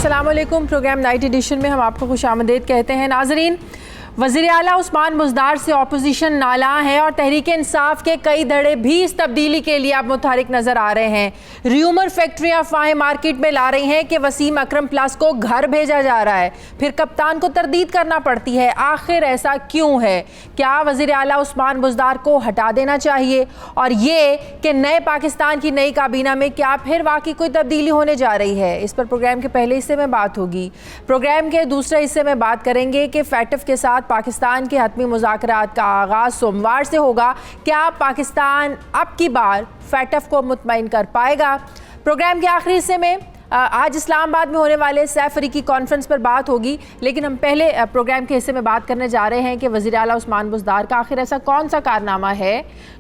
अस्सलाम वालेकुम। Programme night addition में हम आपको खुशामदीद कहते हैं। नाजरीन, वज़ीर आला उस्मान बुज़दार से अपोजिशन नाला है और तहरीक इंसाफ के कई धड़े भी इस तब्दीली के लिए अब मुतहरिक नज़र आ रहे हैं। र्यूमर फैक्ट्री अफवाहें मार्केट में ला रही हैं कि वसीम अकरम प्लस को घर भेजा जा रहा है, फिर कप्तान को तरदीद करना पड़ती है। आखिर ऐसा क्यों है? क्या वज़ीर आला उस्मान बुज़दार को हटा देना चाहिए? और ये कि नए पाकिस्तान की नई काबीना में क्या फिर वाकई कोई तब्दीली होने जा रही है? इस पर प्रोग्राम के पहले हिस्से में बात होगी। प्रोग्राम के दूसरे हिस्से में बात करेंगे कि फैटफ के साथ पाकिस्तान के हतमी मुज़ाकरात का आगाज़ सोमवार से होगा। क्या पाकिस्तान अब की बार फैटफ को मुतमईन कर पाएगा? प्रोग्राम के आखिरी हिस्से में आज इस्लामाबाद में होने वाले सैफ अफ्रीकी कॉन्फ्रेंस पर बात होगी, लेकिन हम पहले प्रोग्राम के हिस्से में बात करने जा रहे हैं कि वज़ीर आला उस्मान बुज़दार का आखिर ऐसा कौन सा कारनामा है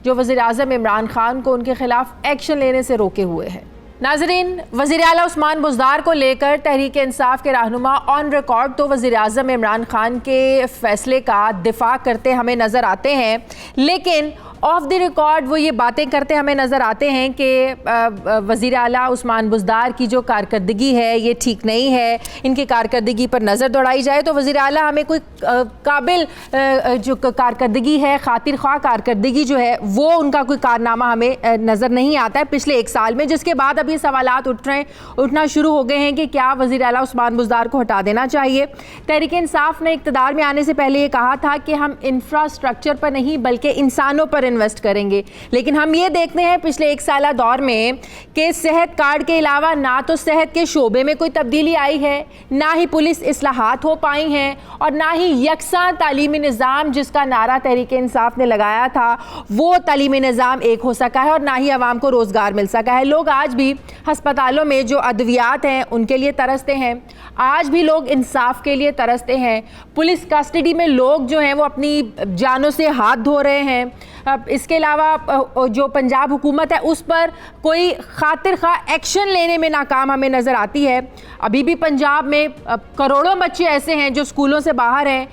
जो वज़ीर आज़म इमरान खान को उनके खिलाफ एक्शन लेने से रोके हुए है। नाजरीन, वज़ीर आला उस्मान बुज़दार को लेकर तहरीक इंसाफ के रहनुमा ऑन रिकॉर्ड तो वज़ीर आज़म इमरान खान के फैसले का दिफा करते हमें नज़र आते हैं, लेकिन ऑफ द रिकॉर्ड वो ये बातें करते हमें नज़र आते हैं कि वज़ीर आला उस्मान बुज़दार की जो कारकर्दगी है ये ठीक नहीं है। इनकी कारकर्दगी पर नज़र दौड़ाई जाए तो वज़ीर आला हमें कोई काबिल जो कारकर्दगी है, खातिर ख्वाह कारकर्दगी जो है वो उनका कोई कारनामा हमें नज़र नहीं आता है पिछले एक साल में, जिसके बाद अब ये सवालात उठना शुरू हो गए हैं कि क्या वज़ीर आला उस्मान बुज़दार को हटा देना चाहिए। तहरीक इंसाफ ने इक़्तिदार में आने से पहले ये कहा था कि हम इंफ्रास्ट्रक्चर पर नहीं बल्कि इंसानों पर इन्वेस्ट करेंगे, लेकिन हम ये देखते हैं पिछले एक साल दौर में कि सेहत कार्ड के अलावा ना तो सेहत के शोबे में कोई तब्दीली आई है, ना ही पुलिस इस्लाहात हो पाई हैं, और ना ही यकसा तालीमी निज़ाम जिसका नारा तहरीक इंसाफ ने लगाया था वो तालीमी निज़ाम एक हो सका है, और ना ही आवाम को रोज़गार मिल सका है। लोग आज भी हस्पतालों में जो अद्वियात हैं उनके लिए तरसते हैं, आज भी लोग इंसाफ के लिए तरसते हैं। पुलिस कस्टडी में लोग जो हैं वो अपनी जानों से हाथ धो रहे हैं। इसके अलावा जो पंजाब हुकूमत है उस पर कोई खातिर खा एक्शन लेने में नाकाम हमें नज़र आती है। अभी भी पंजाब में करोड़ों बच्चे ऐसे हैं जो स्कूलों से बाहर हैं,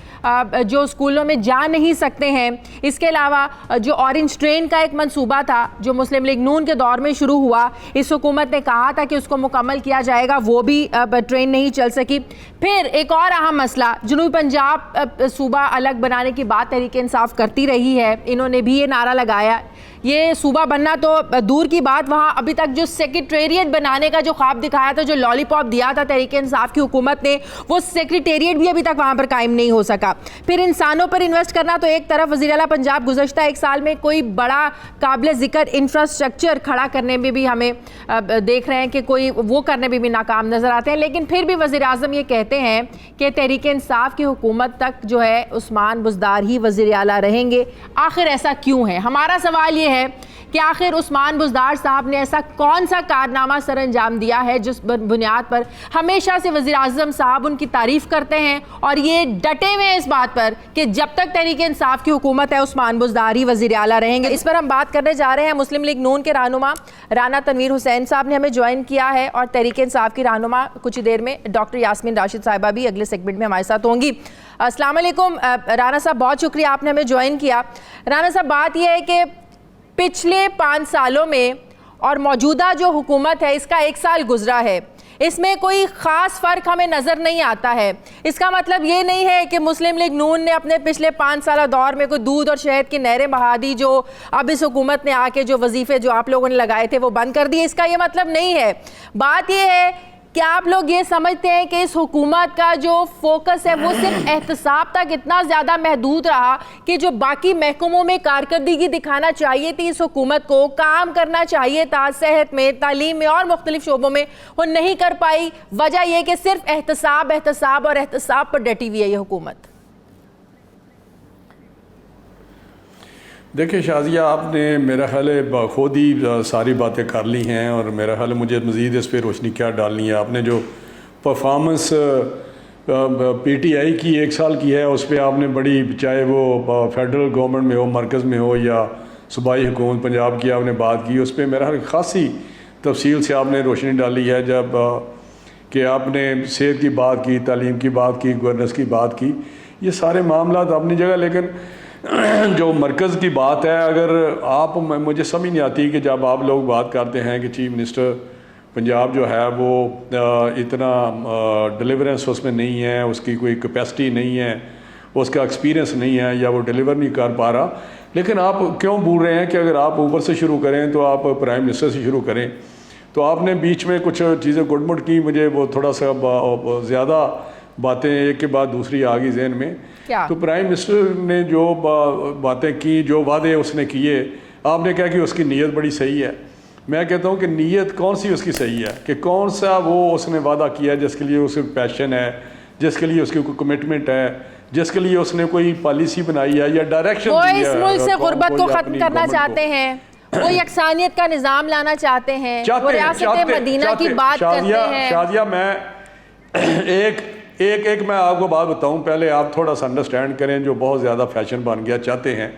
जो स्कूलों में जा नहीं सकते हैं। इसके अलावा जो ऑरेंज ट्रेन का एक मंसूबा था जो मुस्लिम लीग नून के दौर में शुरू हुआ, इस हुकूमत ने कहा था कि उसको मुकम्मल किया जाएगा, वो भी ट्रेन नहीं चल सकी। फिर एक और अहम मसला, जनूबी पंजाब सूबा अलग बनाने की बात तहरीक इंसाफ करती रही है, इन्होंने भी ये नारा लगाया। ये सूबा बनना तो दूर की बात, वहाँ अभी तक जो सेक्रेटेरिएट बनाने का जो ख्वाब दिखाया था, जो लॉलीपॉप दिया था तहरीक इंसाफ की हुकूमत ने, वो सेक्रेटेरिएट भी अभी तक वहाँ पर कायम नहीं हो सका। फिर इंसानों पर इन्वेस्ट करना तो एक तरफ, वज़ीर आला पंजाब गुज़श्ता एक साल में कोई बड़ा काबिल ज़िक्र इंफ्रास्ट्रक्चर खड़ा करने में भी हमें देख रहे हैं कि कोई वो करने में भी नाकाम नज़र आते हैं, लेकिन फिर भी वज़ीर आज़म ये कहते हैं कि तहरीक इंसाफ की हुकूमत तक जो है उस्मान बुज़दार ही वज़ीर आला रहेंगे। आखिर ऐसा क्यों है? हमारा सवाल ये है कि आखिर उस्मान बुज़दार साहब ने ऐसा कौन सा कारनामा सर अंजाम दिया है जिस बुनियाद पर हमेशा से वज़ीर आज़म साहब उनकी तारीफ़ करते हैं और ये डटे हुए हैं इस बात पर कि जब तक तहरीक इंसाफ की हुकूमत है उस्मान बुज़दार ही वज़ीर आला रहेंगे। इस पर हम बात करने जा रहे हैं। मुस्लिम लीग नून के रहनुमा राना तनवीर हुसैन साहब ने हमें ज्वाइन किया है और तहरीक इंसाफ की रहनुमा कुछ ही देर में डॉक्टर यास्मीन राशिद साहिबा भी अगले सेगमेंट में हमारे साथ होंगी। अस्सलाम वालेकुम राना साहब, बहुत शुक्रिया आपने हमें ज्वाइन किया। राना साहब, बात यह है कि पिछले 5 सालों में और मौजूदा जो हुकूमत है इसका 1 साल गुजरा है, इसमें कोई ख़ास फ़र्क हमें नज़र नहीं आता है। इसका मतलब ये नहीं है कि मुस्लिम लीग नून ने अपने पिछले 5 साल दौर में कोई दूध और शहद की नहरें बहा दी, जो अब इस हुकूमत ने आके जो वजीफ़े जो आप लोगों ने लगाए थे वो बंद कर दिए। इसका ये मतलब नहीं है। बात ये है कि आप लोग ये समझते हैं कि इस हुकूमत का जो फोकस है वो सिर्फ एहतसाब तक इतना ज़्यादा महदूद रहा कि जो बाकी महकमों में कारकर्दगी दिखाना चाहिए थी, इस हुकूमत को काम करना चाहिए था सेहत में, तालीम में और मुख्तलिफ शोबों में, वो नहीं कर पाई। वजह यह कि सिर्फ एहतसाब एहतसाब और एहतसाब पर डटी हुई है ये हुकूमत। देखिए शाजिया, आपने मेरा ख्याल है खुद ही सारी बातें कर ली हैं और मेरा ख्याल है मुझे मज़ीद इस पर रोशनी क्या डालनी है। आपने जो परफॉर्मेंस PTI की 1 साल की है उस पर आपने बड़ी, चाहे वो फेडरल गवर्नमेंट में हो, मरकज़ में हो या सूबाई हुकूमत पंजाब की आपने बात की, उस पर मेरा ख्याल खासी तफसील से आपने रोशनी डाली है। जब कि आपने सेहत की बात की, तालीम की बात की, गवर्नेंस की बात की, ये सारे मामला अपनी जगह, लेकिन जो मरकज़ की बात है, अगर आप, मुझे समझ नहीं आती कि जब आप लोग बात करते हैं कि चीफ मिनिस्टर पंजाब जो है वो इतना डिलीवरेंस उसमें नहीं है, उसकी कोई कैपेसिटी नहीं है, उसका एक्सपीरियंस नहीं है, या वो डिलीवर नहीं कर पा रहा। लेकिन आप क्यों बोल रहे हैं कि अगर आप ऊपर से शुरू करें तो आप प्राइम मिनिस्टर से शुरू करें? तो आपने बीच में कुछ चीज़ें गुड़मुड़ की, मुझे वो थोड़ा सा ज़्यादा बातें एक के बाद दूसरी आ गई जहन में। क्या? तो प्राइम मिनिस्टर ने जो बातें की, जो वादे उसने किए, आपने कहा कि उसकी नीयत बड़ी सही है। मैं कहता हूँ कि नीयत कौन सी उसकी सही है, कि कौन सा वो उसने वादा किया जिसके लिए उसके पैशन है, जिसके लिए उसकी कोई कमिटमेंट है, जिसके लिए उसने कोई पॉलिसी बनाई है या डायरेक्शन वो दी इस है। मुल्क से गुर्बत को अपनी खत्म करना गवर्नमेंट चाहते को। हैं, वो यकसानियत का निज़ाम लाना चाहते हैं, वो रियासत मदीना की बात करते हैं। शादिया, मैं एक मैं आपको बात बताऊं, पहले आप थोड़ा सा अंडरस्टैंड करें, जो बहुत ज़्यादा फैशन बन गया चाहते हैं।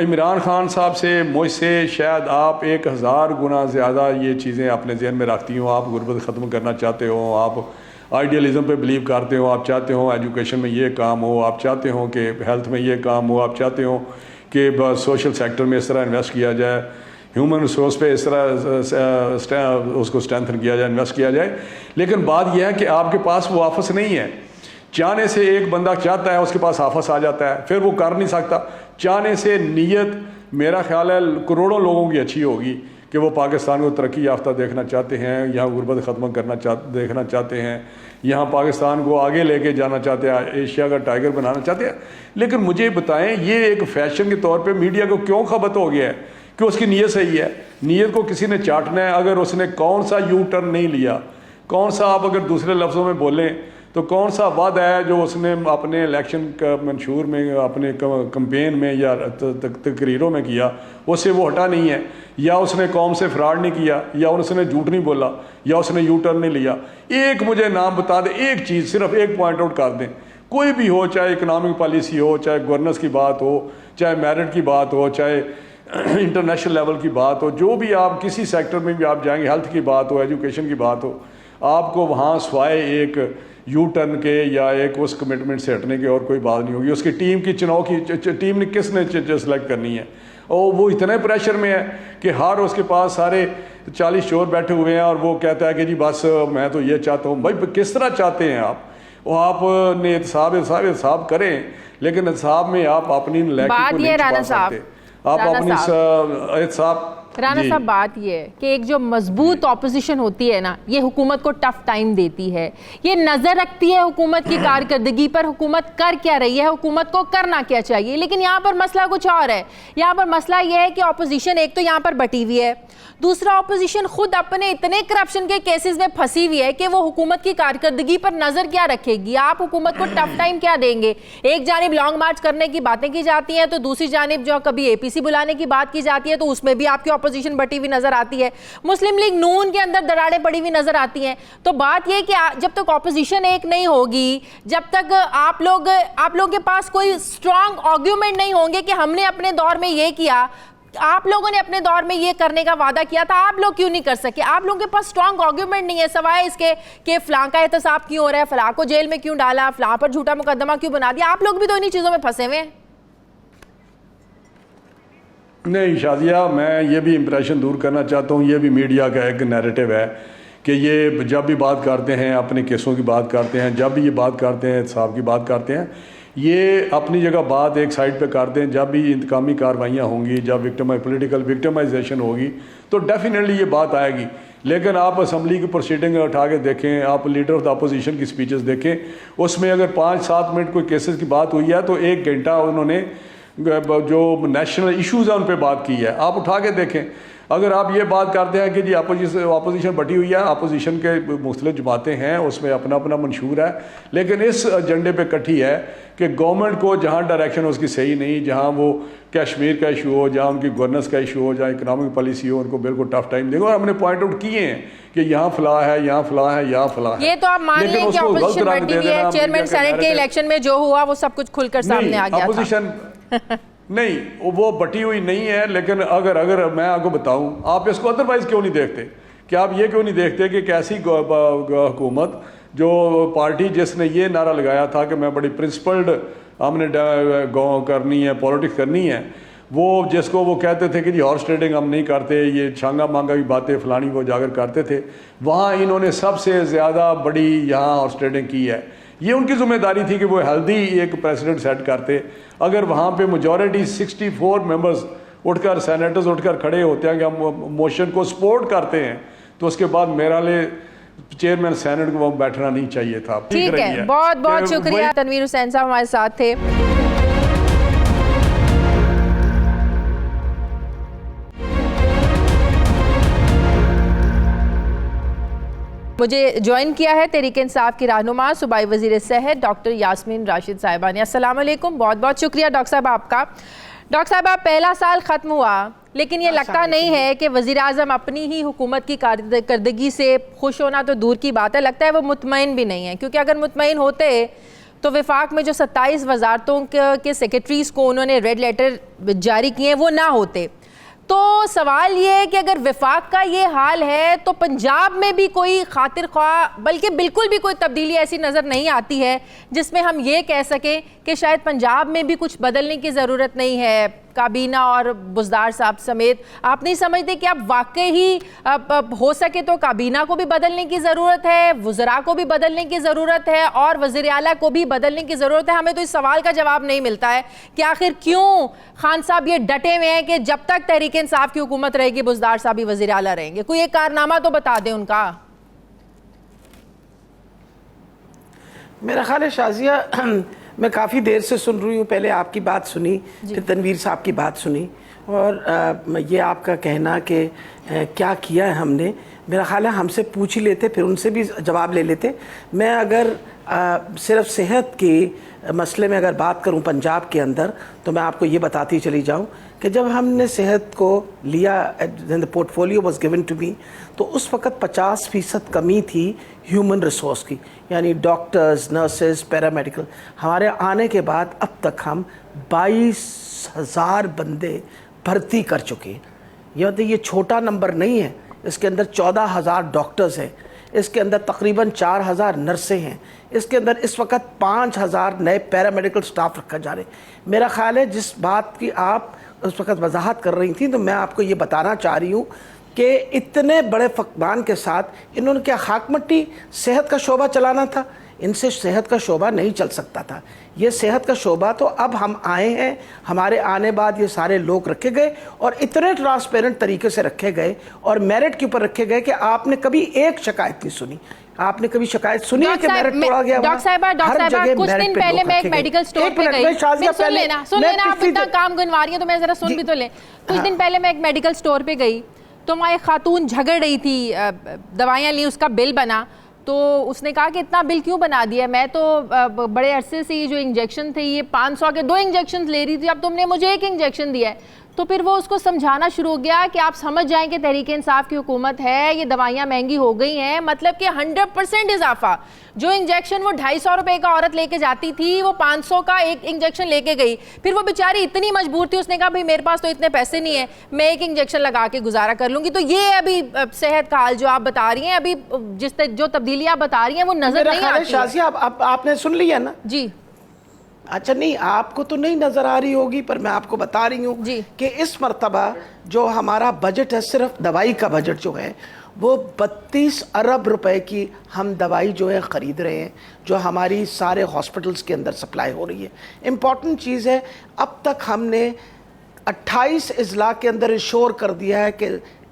इमरान खान साहब से, मुझसे शायद आप 1000 गुना ज़्यादा ये चीज़ें अपने जहन में रखती हो। आप गुर्बत ख़त्म करना चाहते हो, आप आइडियलिज़म पे बिलीव करते हो, आप चाहते हो एजुकेशन में ये काम हो, आप चाहते हो कि हेल्थ में ये काम हो, आप चाहते हो कि सोशल सेक्टर में इस तरह इन्वेस्ट किया जाए, ह्यूमन रिसोर्स पे इस तरह उसको स्ट्रेंथन किया जाए, इन्वेस्ट किया जाए। लेकिन बात यह है कि आपके पास वो ऑफिस नहीं है। चाहने से एक बंदा चाहता है, उसके पास ऑफिस आ जाता है, फिर वो कर नहीं सकता। चाहने से नीयत मेरा ख्याल है करोड़ों लोगों की अच्छी होगी कि वो पाकिस्तान को तरक्की याफ्ता देखना चाहते हैं, यहाँ गुर्बत ख़त्म देखना चाहते हैं, यहाँ पाकिस्तान को आगे लेके जाना चाहते हैं, एशिया का टाइगर बनाना चाहते हैं। लेकिन मुझे बताएं, ये एक फैशन के तौर पे मीडिया को क्यों खबत हो गया है कि उसकी नीयत सही है? नीयत को किसी ने चाटना है। अगर उसने कौन सा यू टर्न नहीं लिया, कौन सा, आप अगर दूसरे लफ्ज़ों में बोलें तो कौन सा वादा है जो उसने अपने इलेक्शन का मंशूर में, अपने कैंपेन में या तकरीरों में किया, उससे वो हटा नहीं है। या उसने कौम से फ्रॉड नहीं किया, या उसने झूठ नहीं बोला, या उसने यू टर्न नहीं लिया। एक मुझे नाम बता दें, एक चीज़, सिर्फ एक पॉइंट आउट कर दें, कोई भी हो, चाहे इकनॉमिक पॉलिसी हो, चाहे गवर्नेंस की बात हो, चाहे मेरिट की बात हो, चाहे इंटरनेशनल लेवल की बात हो, जो भी आप किसी सेक्टर में भी आप जाएंगे, हेल्थ की बात हो, एजुकेशन की बात हो, आपको वहाँ स्वाय एक यू टर्न के या एक उस कमिटमेंट से हटने की और कोई बात नहीं होगी। उसकी टीम की चुनाव की टीम ने किसने सेलेक्ट करनी है, और वो इतने प्रेशर में है कि हर उसके पास सारे 40 चोर बैठे हुए हैं और वो कहता है कि जी बस मैं तो ये चाहता हूँ। भाई किस तरह चाहते हैं आप? वो आपने एहतसाब करें, लेकिन एहतसाब में आप अपनी बात ये राना साहब, आप अपनी एहतसाब राना साहब, बात ये है कि एक जो मजबूत ऑपोजिशन होती है ना, ये हुकूमत को टफ टाइम देती है, ये नज़र रखती है हुकूमत की कारकर्दगी पर, हुकूमत कर क्या रही है, हुकूमत को करना क्या चाहिए। लेकिन यहाँ पर मसला कुछ और है। यहाँ पर मसला ये है कि ऑपोजिशन एक तो यहाँ पर बटी हुई है, दूसरा ऑपोजिशन खुद अपने इतने करप्शन के केसेस में फंसी हुई है कि वो हुकूमत की कारकर्दगी पर नज़र क्या रखेगी। आप हुकूमत को टफ टाइम क्या देंगे? एक जानिब लॉन्ग मार्च करने की बातें की जाती हैं, तो दूसरी जानिब जो कभी APC बुलाने की बात की जाती है तो उसमें भी आपकी ऑपोजिशन बटी हुई नजर आती है, मुस्लिम लीग नून के अंदर दरारें पड़ी हुई नजर आती हैं। तो बात यह कि जब तक ऑपोजिशन एक नहीं होगी, जब तक आप लोग के पास कोई स्ट्रांग आर्ग्यूमेंट नहीं होंगे कि हमने अपने दौर में ये किया, आप लोगों ने अपने दौर में ये करने का वादा किया था, आप लोग क्यों नहीं कर सके? आप लोगों के पास स्ट्रांग आर्ग्यूमेंट नहीं है सिवाय इसके कि फलां का एहतसाब क्यों हो रहा है, फलां को जेल में क्यों डाला, फलां पर झूठा मुकदमा क्यों बना दिया। आप लोग भी तो इन्हीं चीजों में फंसे हुए हैं। नहीं शादिया, मैं ये भी इम्प्रेशन दूर करना चाहता हूँ, ये भी मीडिया का एक नैरेटिव है कि ये जब भी बात करते हैं, अपने केसों की बात करते हैं, जब भी ये बात करते हैं, एहतसाब की बात करते हैं, ये अपनी जगह बात एक साइड पे करते हैं। जब भी इंतकामी कार्रवाइयाँ होंगी, जब पॉलिटिकल विक्टिमाइजेशन होगी, तो डेफिनेटली ये बात आएगी। लेकिन आप असम्बली की प्रोसीडिंग उठा के देखें, आप लीडर ऑफ द अपोजिशन की स्पीचेस देखें, उसमें अगर 5-7 मिनट कोई केसेस की बात हुई है तो 1 घंटा उन्होंने जो नेशनल इश्यूज़ हैं उन पर बात की है। आप उठा के देखें। अगर आप ये बात करते हैं कि जी अपोजिशन बटी हुई है, अपोजिशन के मुख्तलिफ जमातें हैं, उसमें अपना अपना मंशूर है, लेकिन इस एजेंडे पे इकट्ठी है कि गवर्नमेंट को जहाँ डायरेक्शन उसकी सही नहीं, जहाँ वो कश्मीर का इशू हो, जहाँ उनकी गवर्नेंस का इशू हो, जहाँ इकनॉमिक पॉलिसी हो, उनको बिल्कुल टफ टाइम देंगे। और हमने पॉइंट आउट किए हैं कि यहाँ फला है, यहाँ फला है, यहाँ फला है। ये तो आप मान लें कि अपोजिशन बटी हुई है। चेयरमैन सेनेट के इलेक्शन में जो हुआ वो सब कुछ खुलकर सामने आ गया था। नहीं, वो बटी हुई नहीं है। लेकिन अगर मैं आपको बताऊं, आप इसको अदरवाइज क्यों नहीं देखते? कि आप ये क्यों नहीं देखते कि कैसी हुकूमत, जो पार्टी जिसने ये नारा लगाया था कि मैं बड़ी प्रिंसिपल्ड हमने करनी है, पॉलिटिक्स करनी है, वो जिसको वो कहते थे कि जी हॉर्स ट्रेडिंग हम नहीं करते, ये छांगा मांगा की बातें फलानी वो जाकर करते थे, वहाँ इन्होंने सबसे ज़्यादा बड़ी यहाँ हॉर्स ट्रेडिंग की है। ये उनकी ज़िम्मेदारी थी कि वो हेल्दी एक प्रेसिडेंट सेट करते। अगर वहाँ पे मेजॉरिटी 64 मेंबर्स उठकर, सेनेटर्स उठकर खड़े होते हैं कि हम मोशन को सपोर्ट करते हैं, तो उसके बाद मेरा लिए चेयरमैन सेनेट को बैठना नहीं चाहिए था। ठीक है, बहुत बहुत शुक्रिया। तनवीर हुसैन साहब हमारे साथ थे। मुझे ज्वाइन किया है तहरीक इंसाफ की रहनुमा सूबाई वज़ीर सेहत डॉक्टर यास्मीन राशिद साहिबा ने। अस्सलाम वालेकुम, बहुत बहुत शुक्रिया डॉक्टर साहब आपका। डॉक्टर साहब, आप पहला साल ख़त्म हुआ, लेकिन ये लगता नहीं है कि वज़ीर आज़म अपनी ही हुकूमत की कारकर्दगी से खुश होना तो दूर की बात है, लगता है वो मुतमईन भी नहीं है। क्योंकि अगर मुतमईन होते तो वफाक में जो 27 वजारतों के सेक्रेटरीज़ को उन्होंने रेड लेटर जारी किए हैं वो ना होते। तो सवाल ये है कि अगर वफाक का ये हाल है तो पंजाब में भी कोई खातिर ख्वाह, बल्कि बिल्कुल भी कोई तब्दीली ऐसी नज़र नहीं आती है जिसमें हम ये कह सकें कि शायद पंजाब में भी कुछ बदलने की ज़रूरत नहीं है। काबीना और बुज़दार साहब समेत आप नहीं समझते कि आप वाकई ही हो सके तो काबीना को भी बदलने की ज़रूरत है, वज़रा को भी बदलने की ज़रूरत है और वज़ीर आला को भी बदलने की ज़रूरत है? हमें तो इस सवाल का जवाब नहीं मिलता है कि आखिर क्यों खान साहब ये डटे हुए हैं कि जब तक तहरीक इंसाफ की हुकूमत रहेगी बुज़दार साहब ही वज़ीर आला रहेंगे। कोई एक कारनामा तो बता दें उनका। मेरा ख्याल है शाजिया, मैं काफ़ी देर से सुन रही हूँ, पहले आपकी बात सुनी, फिर तनवीर साहब की बात सुनी, और ये आपका कहना कि क्या किया है हमने, मेरा ख्याल है हमसे पूछ ही लेते, फिर उनसे भी जवाब ले लेते। मैं अगर सिर्फ सेहत के मसले में अगर बात करूं पंजाब के अंदर, तो मैं आपको ये बताती चली जाऊं कि जब हमने सेहत को लिया, the portfolio was given to me, तो उस वक़्त 50% कमी थी ह्यूमन रिसोर्स की, यानी डॉक्टर्स, नर्सेज, पैरामेडिकल। हमारे आने के बाद अब तक हम 22,000 बंदे भर्ती कर चुके हैं। ये छोटा नंबर नहीं है, इसके अंदर 14,000 डॉक्टर्स हैं, इसके अंदर तकरीबन 4,000 नर्सें हैं, इसके अंदर इस वक्त 5,000 नए पैरामेडिकल स्टाफ रखा जा रहे हैं। मेरा ख्याल है जिस बात की आप उस वक्त वजाहत कर रही थी, तो मैं आपको ये बताना चाह रही हूँ कि इतने बड़े फकदान के साथ इन्होंने क्या खाक मट्टी सेहत का शोबा चलाना था? इनसे सेहत का शोबा नहीं चल सकता था। ये सेहत का शोबा तो अब हम आए हैं, हमारे आने बाद ये सारे लोग रखे गए और इतने ट्रांसपेरेंट तरीके से रखे गए और मेरिट के ऊपर रखे गए कि आपने कभी एक शिकायत नहीं सुनी। आपने कभी शिकायत सुनी है कि मेरिट तोड़ा गया? डॉक्टर साहिबा, कुछ दिन पहले मैं एक मेडिकल स्टोर पे गई, सुन लेना आप इतना काम गिनवा रही हैं तो मैं जरा सुन भी तो ले। कुछ दिन पहले मैं एक मेडिकल स्टोर पे गई तो वहाँ एक खातून झगड़ रही थी, दवाइयाँ ली, उसका बिल बना, तो उसने कहा कि इतना बिल क्यों बना दिया, मैं तो बड़े अरसे से ये जो इंजेक्शन थे ये 500 के 2 इंजेक्शन ले रही थी, अब तुमने मुझे एक इंजेक्शन दिया है। तो फिर वो उसको समझाना शुरू हो गया कि आप समझ जाएं कि तहरीक इंसाफ की हुकूमत है, ये दवाइयाँ महंगी हो गई हैं, मतलब कि 100% इजाफा। जो इंजेक्शन वो 250 रुपये का औरत लेके जाती थी वो 500 का एक इंजेक्शन लेके गई। फिर वो बेचारी इतनी मजबूर थी, उसने कहा भाई मेरे पास तो इतने पैसे नहीं है, मैं एक इंजेक्शन लगा के गुजारा कर लूँगी। तो ये अभी सेहत का हाल जो आप बता रही हैं, अभी जो तब्दीली आप बता रही हैं वो नजर नहीं आती। शाजिया, आपने सुन लिया ना? जी। अच्छा, नहीं आपको तो नहीं नज़र आ रही होगी, पर मैं आपको बता रही हूँ कि इस मरतबा जो हमारा बजट है, सिर्फ दवाई का बजट जो है वो 32 अरब रुपए की हम दवाई जो है ख़रीद रहे हैं, जो हमारी सारे हॉस्पिटल्स के अंदर सप्लाई हो रही है। इम्पॉर्टेंट चीज़ है, अब तक हमने 28 अजला के अंदर इंश्योर कर दिया है कि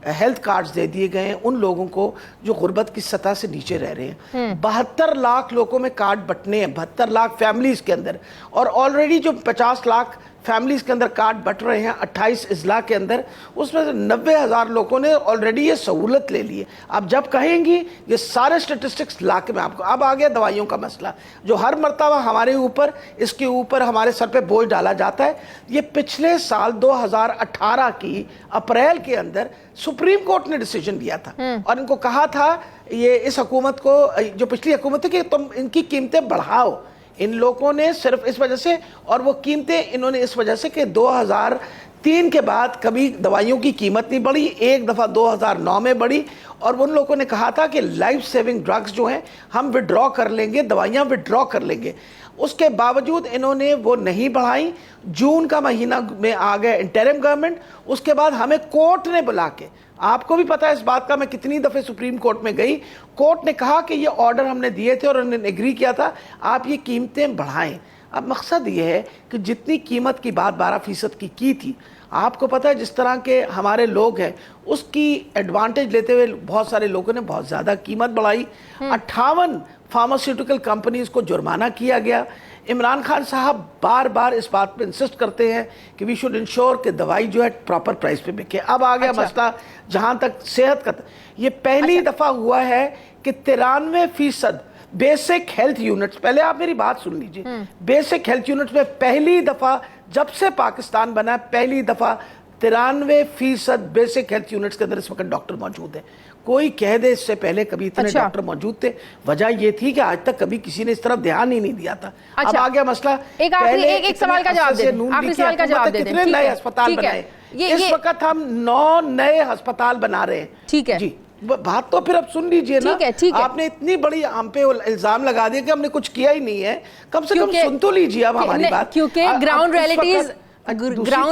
हेल्थ कार्ड्स दे दिए गए हैं उन लोगों को जो गुर्बत की सतह से नीचे रह रहे हैं। 72 लाख लोगों में कार्ड बंटने हैं, 72 लाख फैमिलीज़ के अंदर, और ऑलरेडी जो 50 लाख फैमिलीज़ के अंदर कार्ड बट रहे हैं 28 अजला के अंदर, उसमें से 90,000 लोगों ने ऑलरेडी ये सहूलत ले ली है। आप जब कहेंगी ये सारे स्टेटिस्टिक्स ला के मैं आपको, अब आ गया दवाइयों का मसला जो हर मरतबा हमारे ऊपर, इसके ऊपर हमारे सर पे बोझ डाला जाता है। ये पिछले साल 2018 की अप्रैल के अंदर सुप्रीम कोर्ट ने डिसीजन दिया था और इनको कहा था, ये इस हुकूमत को, जो पिछली हुकूमत है, कि तुम इनकी कीमतें बढ़ाओ। इन लोगों ने सिर्फ इस वजह से, और वो कीमतें इन्होंने इस वजह से कि 2003 के बाद कभी दवाइयों की कीमत नहीं बढ़ी, एक दफ़ा 2009 में बढ़ी, और उन लोगों ने कहा था कि लाइफ सेविंग ड्रग्स जो हैं हम विड्रॉ कर लेंगे, दवाइयाँ विड्रॉ कर लेंगे। उसके बावजूद इन्होंने वो नहीं बढ़ाई। जून का महीना में आ गए इंटरिम गवर्नमेंट, उसके बाद हमें कोर्ट ने बुला के, आपको भी पता है इस बात का, मैं कितनी दफ़े सुप्रीम कोर्ट में गई, कोर्ट ने कहा कि ये ऑर्डर हमने दिए थे और उन्होंने एग्री किया था आप ये कीमतें बढ़ाएं। अब मकसद ये है कि जितनी कीमत की बात 12% की थी, आपको पता है जिस तरह के हमारे लोग हैं उसकी एडवांटेज लेते हुए बहुत सारे लोगों ने बहुत ज़्यादा कीमत बढ़ाई। 58 फार्मास्यूटिकल कंपनीज को जुर्माना किया गया। इमरान खान साहब बार बार इस बात पे इंसिस्ट करते हैं कि वी शुड इंश्योर कि दवाई जो है प्रॉपर प्राइस पे बिके। अब आ गया मसला जहाँ तक सेहत का, ये पहली दफ़ा हुआ है कि 93% बेसिक हेल्थ यूनिट्स, पहले आप मेरी बात सुन लीजिए, बेसिक हेल्थ यूनिट्स में पहली दफ़ा जब से पाकिस्तान बना, पहली दफ़ा 93% बेसिक हेल्थ यूनिट्स के अंदर इस वक्त डॉक्टर मौजूद है। कोई कह दे इससे पहले कभी इतने डॉक्टर मौजूद थे, वजह ये थी कि आज तक कभी किसी ने इस तरफ ध्यान ही नहीं दिया था। अब आ गया मसला, एक सवाल का जवाब दे, आखिरी सवाल का जवाब दे दें। कितने नए अस्पताल बनाए, इस वक्त हम 9 नए अस्पताल बना रहे हैं। ठीक है जी, बात तो फिर अब सुन लीजिए ना। ठीक है। आपने इतनी बड़ी हम पे इल्जाम लगा दिया कि हमने कुछ किया ही नहीं है, कम से कम सुन तो लीजिए अब हमारी बात, क्योंकि ग्राउंड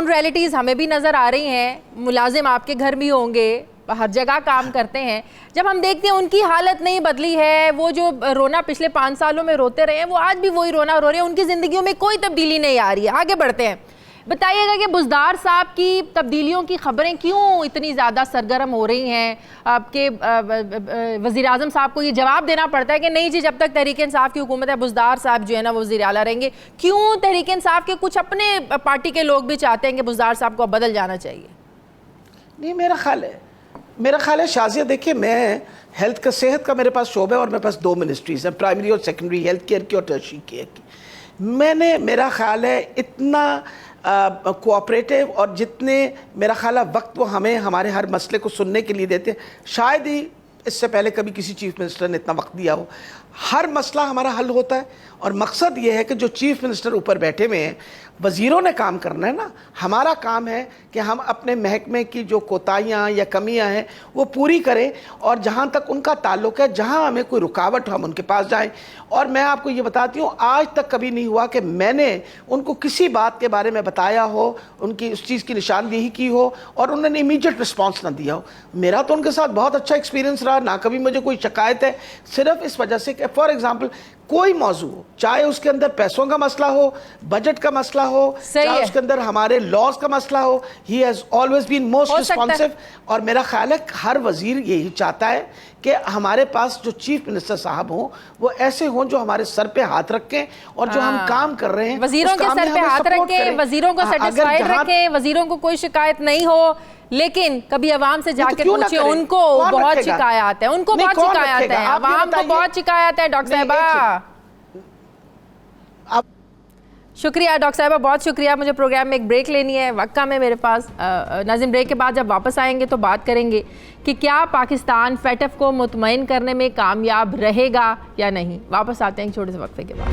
रियलिटीज हमें भी नजर आ रही हैं। मुलाजिम आपके घर भी होंगे, हर जगह काम करते हैं, जब हम देखते हैं उनकी हालत नहीं बदली है, वो जो रोना पिछले 5 सालों में रोते रहे हैं वो आज भी वही रोना रो रहे हैं, उनकी जिंदगियों में कोई तब्दीली नहीं आ रही है। आगे बढ़ते हैं, बताइएगा कि बुज़दार साहब की तब्दीलियों की खबरें क्यों इतनी ज़्यादा सरगर्म हो रही हैं? आपके वज़ीर आज़म साहब को ये जवाब देना पड़ता है कि नहीं जी, जब तक तहरीक इंसाफ की हुकूमत है बुज़दार साहब जो है ना वो वज़ीर आला रहेंगे। क्यों तहरीक इंसाफ के कुछ अपने पार्टी के लोग भी चाहते हैं कि बुज़दार साहब को बदल जाना चाहिए? नहीं, मेरा ख्याल है शाजिया, देखिए मैं हेल्थ का, सेहत का मेरे पास शोबा है और मेरे पास 2 मिनिस्ट्रीज़ हैं, प्राइमरी और सेकेंडरी हेल्थ केयर की और टर्शियरी केयर की। मेरा ख्याल है इतना कोऑपरेटिव और जितने मेरा ख्याल है वक्त वो हमें हमारे हर मसले को सुनने के लिए देते हैं, शायद ही इससे पहले कभी किसी चीफ मिनिस्टर ने इतना वक्त दिया हो। हर मसला हमारा हल होता है और मकसद ये है कि जो चीफ मिनिस्टर ऊपर बैठे हुए हैं, वज़ीरों ने काम करना है ना, हमारा काम है कि हम अपने महकमे की जो कोताहियाँ या कमियाँ हैं वो पूरी करें और जहाँ तक उनका ताल्लुक़ है, जहाँ हमें कोई रुकावट हो हम उनके पास जाएं। और मैं आपको ये बताती हूँ, आज तक कभी नहीं हुआ कि मैंने उनको किसी बात के बारे में बताया हो, उनकी उस चीज़ की निशानदेही की हो और उन्होंने इमीडिएट रिस्पॉन्स ना दिया हो। मेरा तो उनके साथ बहुत अच्छा एक्सपीरियंस रहा, ना कभी मुझे कोई शिकायत है, सिर्फ इस वजह से कि फॉर एग्जाम्पल कोई मौजू हो, चाहे उसके अंदर पैसों का मसला हो, बजट का मसला हो, चाहे उसके अंदर हमारे लॉज का मसला हो, he has always been most responsive. और मेरा ख्याल है हर वजीर यही चाहता है कि हमारे पास जो चीफ मिनिस्टर साहब हों वो ऐसे हों जो हमारे सर पे हाथ रखें और जो हम काम कर रहे हैं वजीरों के सर पे हाथ रखें, वजीरों को सेटिस्फाइड रखें, वजीरों को कोई शिकायत नहीं हो। लेकिन कभी आवाम से जाके पूछे, उनको बहुत शिकायत है, उनको बहुत शिकायत है, आवाम को बहुत शिकायत है। डॉक्टर साहिबा शुक्रिया, डॉक्टर साहिबा बहुत शुक्रिया। मुझे प्रोग्राम में एक ब्रेक लेनी है, वक्त कम है मेरे पास। नाज़रीन, ब्रेक के बाद जब वापस आएंगे तो बात करेंगे कि क्या पाकिस्तान फेटफ को मुतमईन करने में कामयाब रहेगा या नहीं। वापस आते हैं एक छोटे से वक्फे के बाद।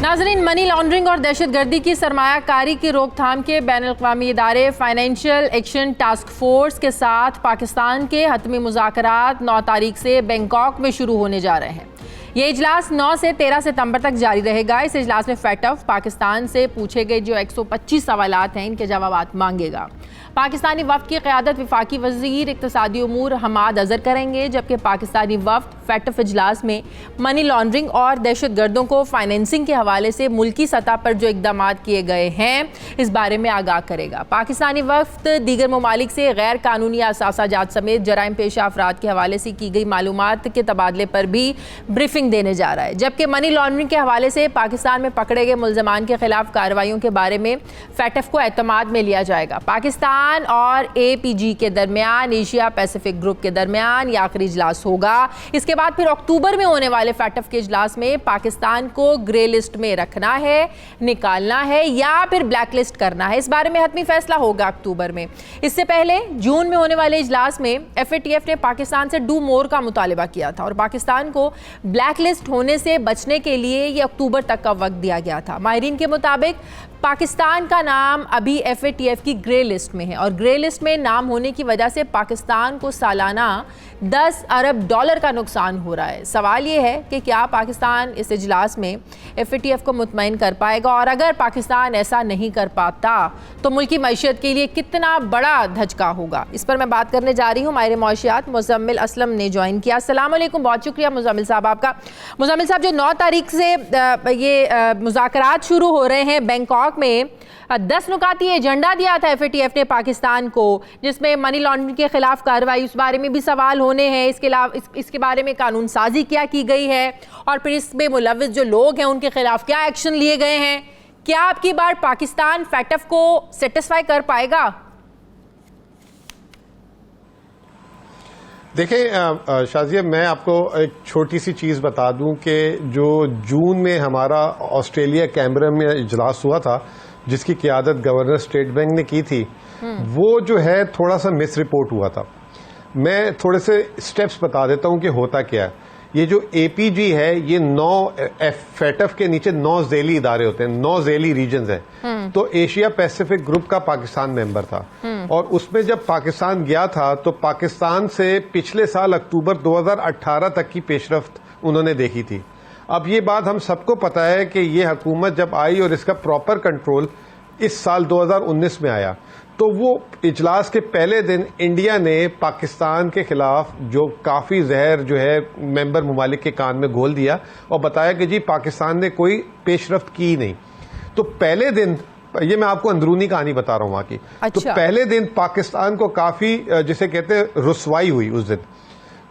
नाज़रीन, मनी लॉन्ड्रिंग और दहशतगर्दी की सरमायाकारी की रोकथाम के बैनुल-अक़वामी इदारे फाइनेंशियल एक्शन टास्क फोर्स के साथ पाकिस्तान के हतमी मुज़ाकरात 9 तारीख से बैंकॉक में शुरू होने जा रहे हैं। ये इजलास 9 से 13 सितंबर तक जारी रहेगा। इस इजलास में फेटफ पाकिस्तान से पूछे गए जो 125 सवालात हैं, इनके जवाब मांगेगा। पाकिस्तानी वफ़द की क़यादत वफाकी वज़ीर इक़्तिसादी उमूर हमाद अज़हर करेंगे, जबकि पाकिस्तानी वफ़द फेटफ इजलास में मनी लॉन्ड्रिंग और दहशतगर्दों को फाइनेंसिंग के हवाले से मुल्की सतह पर जो इक़दाम किए गए हैं इस बारे में आगाह करेगा। पाकिस्तानी वफ़द दीगर ममालिक से गैर कानूनी असासाजात समेत जराइम पेशा अफराद के हवाले से की गई मालूमात के तबादले पर भी ब्रीफिंग देने जा रहा है। जबकि मनी लॉन्ड्रिंग के हवाले से पाकिस्तान में पकड़े गए मुल्ज़मान के खिलाफ कार्रवाइयों के बारे में फेटफ को एतमाद में लिया जाएगा। पाकिस्तान और APG के दरमियान, एशिया पैसिफिक ग्रुप के दरमियान ये आखिरी इजलास होगा। इसके बाद फिर अक्टूबर में होने वाले फेटफ के इजलास में पाकिस्तान को ग्रे लिस्ट में रखना है, निकालना है या फिर ब्लैक लिस्ट करना है, इस बारे में हतमी फैसला होगा अक्टूबर में। इससे पहले जून में होने वाले इजलास में FATF ने पाकिस्तान से डू मोर का मुतालिबा किया था और पाकिस्तान को ब्लैक ब्लैक लिस्ट होने से बचने के लिए ये अक्टूबर तक का वक्त दिया गया था। माहिरीन के मुताबिक पाकिस्तान का नाम अभी FATF की ग्रे लिस्ट में है और ग्रे लिस्ट में नाम होने की वजह से पाकिस्तान को सालाना 10 अरब डॉलर का नुकसान हो रहा है। सवाल ये है कि क्या पाकिस्तान इस इजलास में FATF को मुतमईन कर पाएगा, और अगर पाकिस्तान ऐसा नहीं कर पाता तो मुल्क की मईशत के लिए कितना बड़ा धचका होगा। इस पर मैं बात करने जा रही हूँ। माहिर मौशियात मुज़म्मिल असलम ने ज्वाइन किया। अस्सलाम वालेकुम, बहुत शुक्रिया मुज़म्मिल साहब आपका। मुज़म्मिल साहब, जो 9 तारीख से ये मुज़ाकरात शुरू हो रहे हैं बैंकॉक में, 10 नुकाती एजेंडा दिया था FATF ने पाकिस्तान को, जिसमें मनी लॉन्ड्रिंग के खिलाफ कार्रवाई, उस बारे में भी सवाल होने हैं। इसके अलावा इसके बारे में कानून साजी क्या की गई है और फिर इसमें मुलव्विस जो लोग हैं उनके खिलाफ क्या एक्शन लिए गए हैं। क्या आपकी बार पाकिस्तान FATF को सेटिस्फाई कर पाएगा? देखें शाजिया, मैं आपको एक छोटी सी चीज़ बता दूं कि जो जून में हमारा ऑस्ट्रेलिया कैमरा में इजलास हुआ था, जिसकी क़ियादत गवर्नर स्टेट बैंक ने की थी, वो जो है थोड़ा सा मिस रिपोर्ट हुआ था। मैं थोड़े से स्टेप्स बता देता हूं कि होता क्या है। ये जो APG है, ये 9 FATF के नीचे 9 ज़ेली इदारे होते हैं, 9 ज़ेली रीजन्स हैं। तो एशिया पैसिफिक ग्रुप का पाकिस्तान मेंबर था और उसमें जब पाकिस्तान गया था तो पाकिस्तान से पिछले साल अक्टूबर 2018 तक की पेशरफ्त उन्होंने देखी थी। अब ये बात हम सबको पता है कि ये हुकूमत जब आई और इसका प्रॉपर कंट्रोल इस साल 2019 में आया, तो वो इजलास के पहले दिन इंडिया ने पाकिस्तान के खिलाफ जो काफ़ी जहर जो है मेंबर ममालिक के कान में घोल दिया और बताया कि जी पाकिस्तान ने कोई पेशरफ्त की नहीं। तो पहले दिन, ये मैं आपको अंदरूनी कहानी बता रहा हूँ वहाँ की। तो पहले दिन पाकिस्तान को काफ़ी जिसे कहते हैं रुसवाई हुई उस दिन।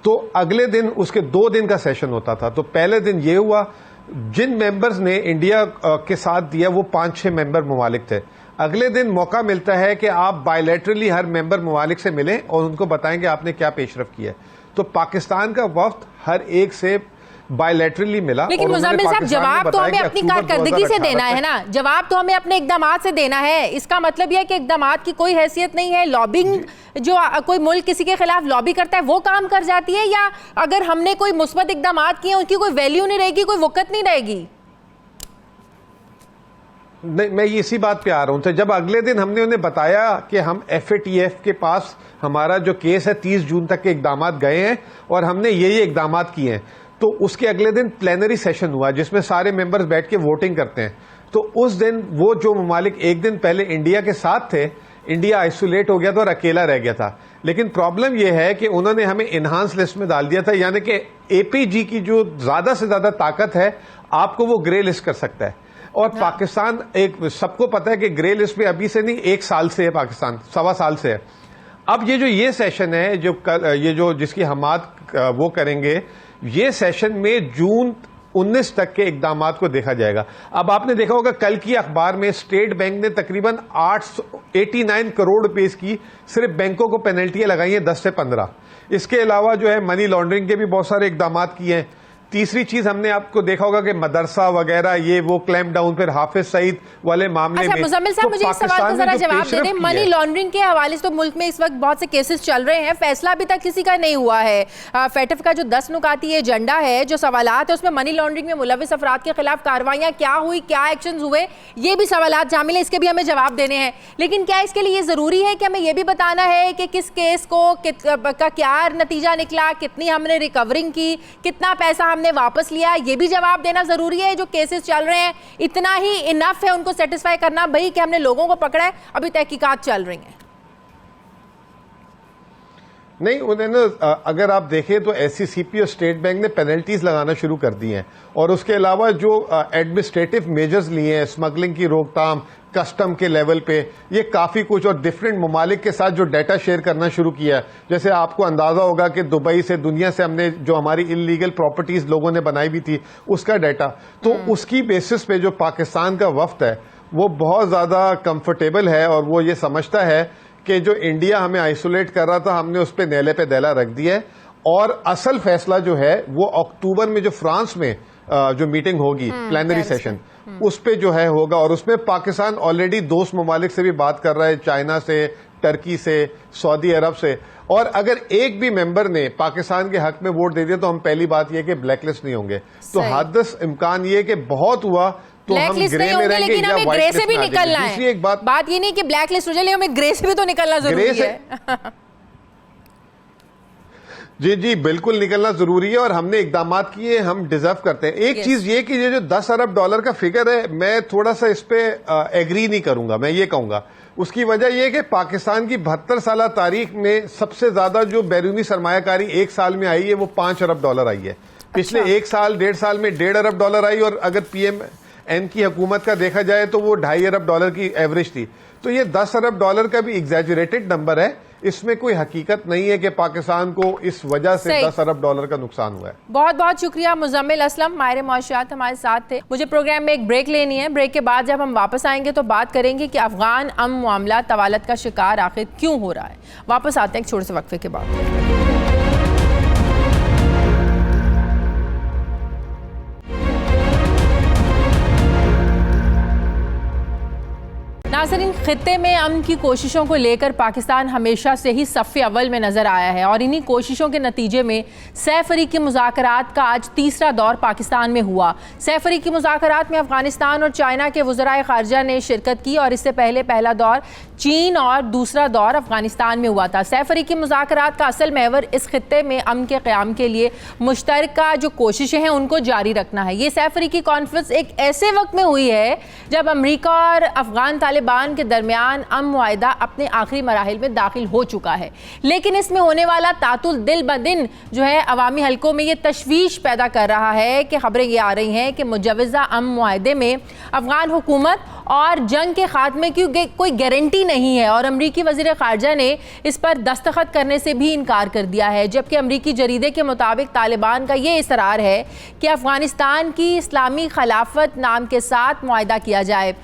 तो अगले दिन उसके 2 दिन का सेशन होता था। तो पहले दिन ये हुआ, जिन मेंबर्स ने इंडिया के साथ दिया वो 5-6 मेंबर ममालिक थे। अगले दिन मौका मिलता है कि आप बायलैटरली हर मेंबर ममालिक से मिलें और उनको बताएं कि आपने क्या पेशरफ किया है। तो पाकिस्तान का वफ्द हर एक से बायलैटरली मिला। लेकिन मुज़म्मिल साहब, जवाब तो हमें अपनी कारकर्दगी से देना है ना, जवाब तो हमें अपने इक़दामात से देना है। इसका मतलब यह है कि इक़दामात की कोई हैसियत नहीं है। लॉबिंग, जो कोई मुल्क किसी के खिलाफ लॉबी करता है वो काम कर जाती है, या अगर हमने कोई मुस्बत इक़दामात किए उनकी कोई वैल्यू नहीं रहेगी, कोई वक़्त नहीं रहेगी? नहीं, मैं इसी बात पे आ रहा हूं। तो जब अगले दिन हमने उन्हें बताया कि हम FATF के पास हमारा जो केस है 30 जून तक के इकदामात गए हैं और हमने ये इकदामात किए हैं, तो उसके अगले दिन प्लेनरी सेशन हुआ जिसमें सारे मेंबर्स बैठ के वोटिंग करते हैं। तो उस दिन वो जो ममालिक एक दिन पहले इंडिया के साथ थे, इंडिया आइसोलेट हो गया था और अकेला रह गया था। लेकिन प्रॉब्लम यह है कि उन्होंने हमें इनहांस लिस्ट में डाल दिया था, यानी कि APG की जो ज्यादा से ज्यादा ताकत है आपको वो ग्रे लिस्ट कर सकता है। और पाकिस्तान, एक सबको पता है कि ग्रे लिस्ट में अभी से नहीं 1 साल से है, पाकिस्तान 1.25 साल से है। अब ये सेशन है जो जिसकी हमात वो करेंगे, ये सेशन में जून 19 तक के इकदामात को देखा जाएगा। अब आपने देखा होगा कल की अखबार में स्टेट बैंक ने तकरीबन 89 करोड़ रुपए की सिर्फ बैंकों को पेनल्टियां लगाई हैं 10 से 15। इसके अलावा जो है मनी लॉन्ड्रिंग के भी बहुत सारे इकदामात किए हैं। तीसरी चीज हमने आपको देखा होगा कि मदरसा वगैरह ये वो क्लैम्प डाउन, फिर हाफिज सईद वाले मामले में। मुज़म्मिल साहब, मुझे इस सवाल का जरा जवाब दे दें। मनी लॉन्ड्रिंग के हवाले से तो मुल्क में इस वक्त बहुत से केसेस चल रहे हैं, फैसला अभी तक किसी का नहीं हुआ है। FATF का जो 10 नुकाती एजेंडा है, जो सवालात है, उसमें मनी लॉन्ड्रिंग में मुलव्विस अफराद के खिलाफ कार्रवाइयां क्या हुई, क्या एक्शन हुए, ये भी सवालात शामिल है, इसके भी हमें जवाब देने हैं। लेकिन क्या इसके लिए ये जरूरी है कि हमें ये भी बताना है कि किस केस का क्या नतीजा निकला, कितनी हमने रिकवरिंग की, कितना पैसा हमने वापस लिया, ये भी जवाब देना जरूरी है? जो केसेस चल रहे हैं इतना ही इनफ है उनको सेटिस्फाई करना भाई कि हमने लोगों को पकड़ा है? अभी तहकीकात चल रही हैं। नहीं, उन्होंने अगर आप देखें तो SCCP और स्टेट बैंक ने पेनल्टीज लगाना शुरू कर दी हैं और उसके अलावा जो एडमिनिस्ट्रेटिव मेजर्स लिए हैं, स्मगलिंग की रोकथाम, कस्टम के लेवल पे, ये काफी कुछ, और डिफरेंट ममालिक के साथ जो डाटा शेयर करना शुरू किया है। जैसे आपको अंदाजा होगा कि दुबई से, दुनिया से हमने जो हमारी इलीगल प्रॉपर्टीज लोगों ने बनाई भी थी उसका डाटा, तो उसकी बेसिस पे जो पाकिस्तान का वफ्द है वो बहुत ज्यादा कंफर्टेबल है और वो ये समझता है कि जो इंडिया हमें आइसोलेट कर रहा था हमने उस पर नेले पे दैला रख दिया है। और असल फैसला जो है वो अक्टूबर में जो फ्रांस में जो मीटिंग होगी, प्लेनरी सेशन, उस पे जो है होगा। और उसमें पाकिस्तान ऑलरेडी दोस्त ममालिक से भी बात कर रहा है, चाइना से, टर्की से, सऊदी अरब से, और अगर एक भी मेंबर ने पाकिस्तान के हक में वोट दे दिया तो हम पहली बात यह कि ब्लैकलिस्ट नहीं होंगे। तो हादस इम्कान ये कि बहुत हुआ तो हम ग्रे में रहेंगे या व्हाइट लिस्ट में निकलना है। दूसरी एक बात ये नहीं कि ब्लैक लिस्ट हो जाए, हमें ग्रे से भी तो निकलना जरूरी है। जी जी बिल्कुल निकलना जरूरी है और हमने इकदाम किए, हम डिजर्व करते हैं। एक चीज ये कि ये जो 10 अरब डॉलर का फिगर है, मैं थोड़ा सा इस पे एग्री नहीं करूंगा। मैं ये कहूंगा उसकी वजह यह कि पाकिस्तान की 72 साल तारीख में सबसे ज्यादा जो बैरूनी सरमायाकारी एक साल में आई है वो 5 अरब डॉलर आई है। पिछले एक साल 1.5 साल में 1.5 अरब डॉलर आई, और अगर PMN की हुकूमत का देखा जाए तो वो 2.5 अरब डॉलर की एवरेज थी। तो ये 10 अरब डॉलर का भी एग्जैजुरेटेड नंबर है, इसमें कोई हकीकत नहीं है कि पाकिस्तान को इस वजह से 10 अरब डॉलर का नुकसान हुआ है। बहुत बहुत शुक्रिया मुजम्मिल असलम, माहिर मुआशियात हमारे साथ थे। मुझे प्रोग्राम में एक ब्रेक लेनी है। ब्रेक के बाद जब हम वापस आएंगे तो बात करेंगे कि अफगान अमन मामला तवालत का शिकार आखिर क्यों हो रहा है। वापस आते हैं एक छोटे से वक्फे के बाद। नाज़रीन, खित्ते में अमन की कोशिशों को लेकर पाकिस्तान हमेशा से ही सफ़े अव्वल में नज़र आया है और इन्हीं कोशिशों के नतीजे में सैफरीकी मुज़ाकरात का आज तीसरा दौर पाकिस्तान में हुआ। सैफरीकी मुज़ाकरात में अफगानिस्तान और चाइना के वज़राए ख़ारजा ने शिरकत की और इससे पहले पहला दौर चीन और दूसरा दौर अफगानिस्तान में हुआ था। सैफरीकी मुज़ाकरात का असल महवर इस खित्ते में अमन के क़याम के लिए मुश्तरका जो कोशिशें हैं उनको जारी रखना है। ये सैफरीकी कॉन्फ्रेंस एक ऐसे वक्त में हुई है जब अमरीका और अफगान तालिबान के दरमियान अमन मुआहिदा अपने आखिरी मराहिल में दाखिल हो चुका है, लेकिन इसमें होने वाला तातुल दिन ब दिन जो है अवामी हलकों में ये तशवीश पैदा कर रहा है कि खबरें ये आ रही हैं कि मुजवज़ा अमन मुआहिदे में अफगान हुकूमत और जंग के खात्मे की कोई गारंटी नहीं है और अमरीकी वज़ीर ख़ारजा ने इस पर दस्तखत करने से भी इनकार कर दिया है। जबकि अमरीकी जरीदे के मुताबिक तालिबान का ये इसरार है कि अफ़गानिस्तान की इस्लामी खिलाफत नाम के साथ मुआहिदा किया जाए।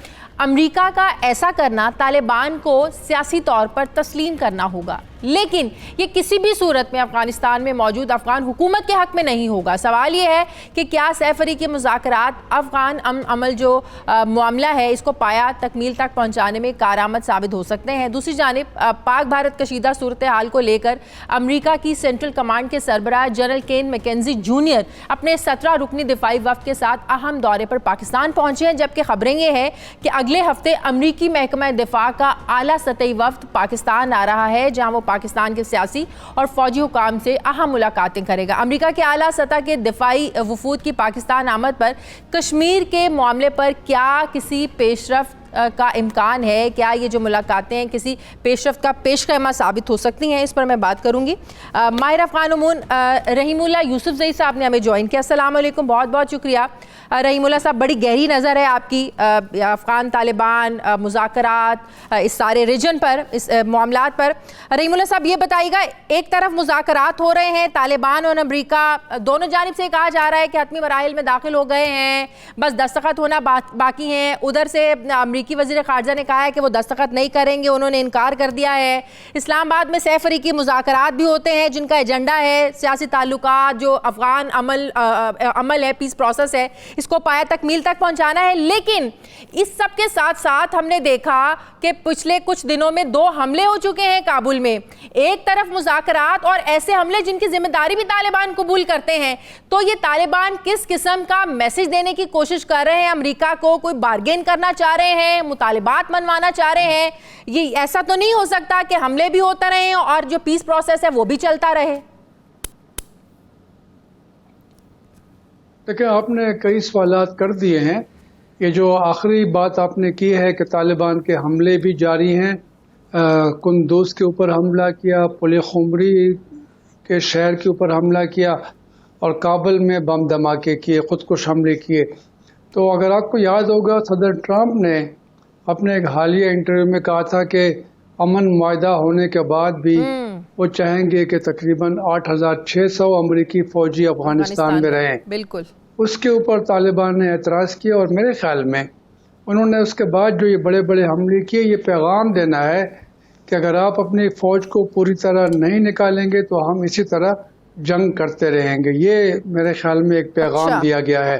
अमरीका का ऐसा करना तालिबान को सियासी तौर पर तस्लीम करना होगा, लेकिन ये किसी भी सूरत में अफगानिस्तान में मौजूद अफगान हुकूमत के हक में नहीं होगा। सवाल ये है कि क्या सैफरीकी मुज़ाकरात अफगान अमल जो मामला है इसको पाया तकमील तक पहुँचाने में कारआमद साबित हो सकते हैं। दूसरी जानिब पाक भारत कशीदा सूरत हाल को लेकर अमरीका की सेंट्रल कमांड के सरबराह जनरल केन मैकेंजी जूनियर अपने 17 रुकनी दिफाई वफ़द के साथ अहम दौरे पर पाकिस्तान पहुँचे हैं, जबकि खबरें ये हैं कि अगले हफ्ते अमरीकी महकमा दिफा का आला सतही वफ़द पाकिस्तान आ रहा है, जहाँ वो पाकिस्तान के सियासी और फौजी हुकाम से अहम मुलाकातें करेगा। अमेरिका के आला सतह के दिफाई वफूद की पाकिस्तान आमद पर कश्मीर के मामले पर क्या किसी पेशरफ्त का इम्कान है? क्या ये जो मुलाकातें हैं किसी पेशरफ्त का पेशखैमा साबित हो सकती हैं? इस पर मैं बात करूंगी। माहिर अफ़गान उमून रहीमुल्लाह यूसुफज़ई साहब ने हमें ज्वाइन किया। अस्सलाम वालेकुम, बहुत बहुत शुक्रिया। रहीमुल्लाह साहब, बड़ी गहरी नज़र है आपकी अफ़गान तालिबान मुज़ाकरात इस सारे रीजन पर, इस मामलात पर। रहीमुल्लाह साहब ये बताइएगा, एक तरफ मुज़ाकरात हो रहे हैं, तालिबान और अमरीका दोनों जानिब से कहा जा रहा है कि हतमी मराहिल में दाखिल हो गए हैं, बस दस्तखत होना बाकी हैं। उधर से अमरीकी वज़ीर ख़ारजा ने कहा है कि वो दस्तखत नहीं करेंगे, उन्होंने इनकार कर दिया है। इस्लामाबाद में सैफरीकी मुज़ाकरात भी होते हैं जिनका एजेंडा है सियासी ताल्लुकात, जो अफ़गान अमल है, पीस प्रोसेस है, इसको पाया तकमील तक पहुंचाना है। लेकिन इस सब के साथ साथ हमने देखा कि पिछले कुछ दिनों में 2 हमले हो चुके हैं काबुल में। एक तरफ मुज़ाकरात और ऐसे हमले जिनकी जिम्मेदारी भी तालिबान कबूल करते हैं, तो ये तालिबान किस किस्म का मैसेज देने की कोशिश कर रहे हैं अमेरिका को? कोई बार्गेन करना चाह रहे हैं, मुतालिबात मनवाना चाह रहे हैं? ये ऐसा तो नहीं हो सकता कि हमले भी होते रहे और जो पीस प्रोसेस है वो भी चलता रहे। देखिए, आपने कई सवालात कर दिए हैं। ये जो आखिरी बात आपने की है कि तालिबान के हमले भी जारी हैं, कुंदूज के ऊपर हमला किया, पुल खुमरी के शहर के ऊपर हमला किया और काबुल में बम धमाके किए, खुदकुश हमले किए। तो अगर आपको याद होगा, सदर ट्रंप ने अपने एक हालिया इंटरव्यू में कहा था कि अमन मुआहिदा होने के बाद भी वो चाहेंगे कि तकरीबन 8,600 अमरीकी फौजी अफगानिस्तान में रहें। बिल्कुल। उसके ऊपर तालिबान ने एतराज़ किया और मेरे ख्याल में उन्होंने उसके बाद जो ये बड़े बड़े हमले किए, ये पैगाम देना है कि अगर आप अपनी फ़ौज को पूरी तरह नहीं निकालेंगे तो हम इसी तरह जंग करते रहेंगे। ये मेरे ख्याल में एक पैगाम दिया गया है।